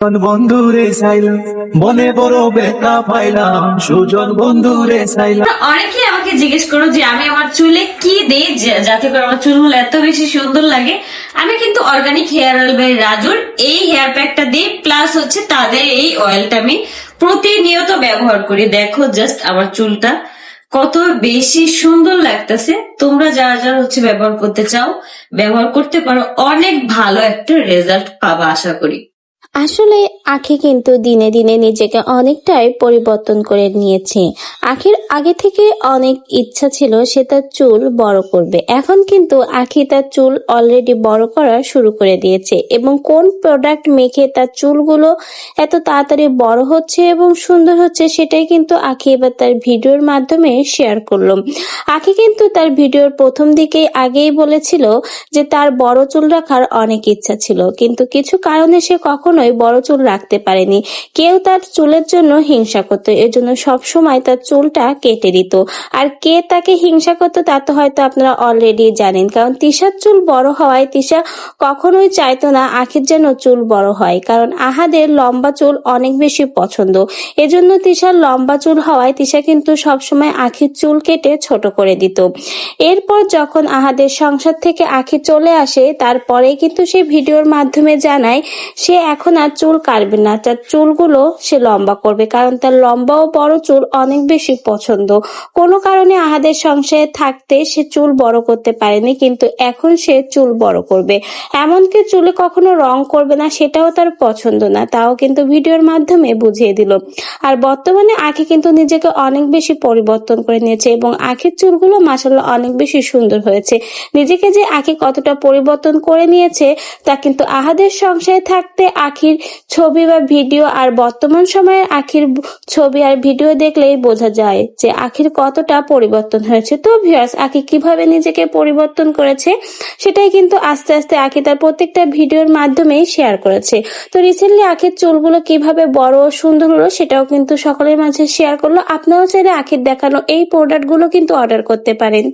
বন্ধুরে চাইলাম মনে বড় ব্যথা পাইলাম সুজন বন্ধুরে চাইলাম। অনেকে আমাকে জিজ্ঞেস করো যে আমি আমার চুলে কি দেই যাতে করে আমার চুলগুলো এত বেশি সুন্দর লাগে। আমি কিন্তু অর্গানিক হেয়ার অয়েল বাই রাজুর এই হেয়ার প্যাকটা দিই, প্লাস হচ্ছে তাদের এই অয়েলটা আমি প্রতিনিয়ত ব্যবহার করি। দেখো জাস্ট আমার চুলটা কত বেশি সুন্দর লাগতেছে। তোমরা যারা যারা হচ্ছে ব্যবহার করতে চাও ব্যবহার করতে পারো, অনেক ভালো একটা রেজাল্ট পাবা আশা করি। আসলে আখি কিন্তু দিনে দিনে নিজেকে অনেকটাই পরিবর্তন করে নিয়েছে। আখির আগে থেকে অনেক ইচ্ছা ছিল সে তার চুল বড় করবে, এখন কিন্তু আখি তার চুল অলরেডি বড় করা শুরু করে দিয়েছে এবং কোন প্রোডাক্ট মেখে তার চুলগুলো এত তাড়াতাড়ি বড় হচ্ছে এবং সুন্দর হচ্ছে সেটাই কিন্তু আখি এবার তার ভিডিওর মাধ্যমে শেয়ার করলো। আখি কিন্তু তার ভিডিওর প্রথম দিকে আগেই বলেছিল যে তার বড় চুল রাখার অনেক ইচ্ছা ছিল, কিন্তু কিছু কারণে সে কখনোই বড় চুল রাখতে পারেনি। কেউ তার চুলের জন্য হিংসা করত, এজন্য সব সময় তার চুলটা কেটে দিত। আর কে তাকে হিংসা করতো তা তো হয়তো আপনারা অলরেডি জানেন, কারণ তিশার চুল বড় হওয়ায় তিশা কখনোই চাইতো না আখির যেন চুল বড় হয়, কারণ আহাদের লম্বা চুল অনেক বেশি পছন্দ। এজন্য তিশার লম্বা চুল হওয়ায় তিশা কিন্তু সবসময় আখির চুল কেটে ছোট করে দিত। এরপর যখন আহাদের সংসার থেকে আখি চলে আসে তারপরে কিন্তু সে ভিডিওর মাধ্যমে জানায় সে এখন আর চুল কাটবে না, তার চুলগুলো সে লম্বা করবে, কারণ তার লম্বা ও বড় চুল অনেক বেশি পছন্দ। কোনো কারণে আহাদের সংসারে থাকতে সে চুল বড় করতে পারেনি, কিন্তু এখন সে চুল বড় করবে। এমনকি চুলে কখনো রং করবে না, সেটাও তার পছন্দ না, তাও কিন্তু ভিডিওর মাধ্যমে বুঝিয়ে দিল। আর বর্তমানে আখি কিন্তু নিজেকে অনেক বেশি পরিবর্তন করে নিয়েছে এবং আখির চুলগুলো মাশাআল্লাহ অনেক বেশি সুন্দর হয়েছে। নিজেকে যে আখি কতটা পরিবর্তন করে নিয়েছে তা কিন্তু আহাদের সংসারে থাকতে আখির ছবি বা ভিডিও আর বর্তমান সময়ে আখির ছবি আর ভিডিও দেখলেই বোঝা যায় যে আখির কতটা পরিবর্তন হয়েছে। তো ভিউয়ার্স, আখি কিভাবে নিজেকে পরিবর্তন করেছে সেটাই কিন্তু আস্তে আস্তে আখি তার প্রত্যেকটা ভিডিওর মাধ্যমেই শেয়ার করেছে। তো রিসেন্টলি আখির চুলগুলো কিভাবে বড় ও সুন্দর হলো সেটাও কিন্তু সকলের মাঝে শেয়ার করলো। আপনারাও চাইলে আখির দেখানো এই প্রোডাক্টগুলো কিন্তু অর্ডার করতে পারেন।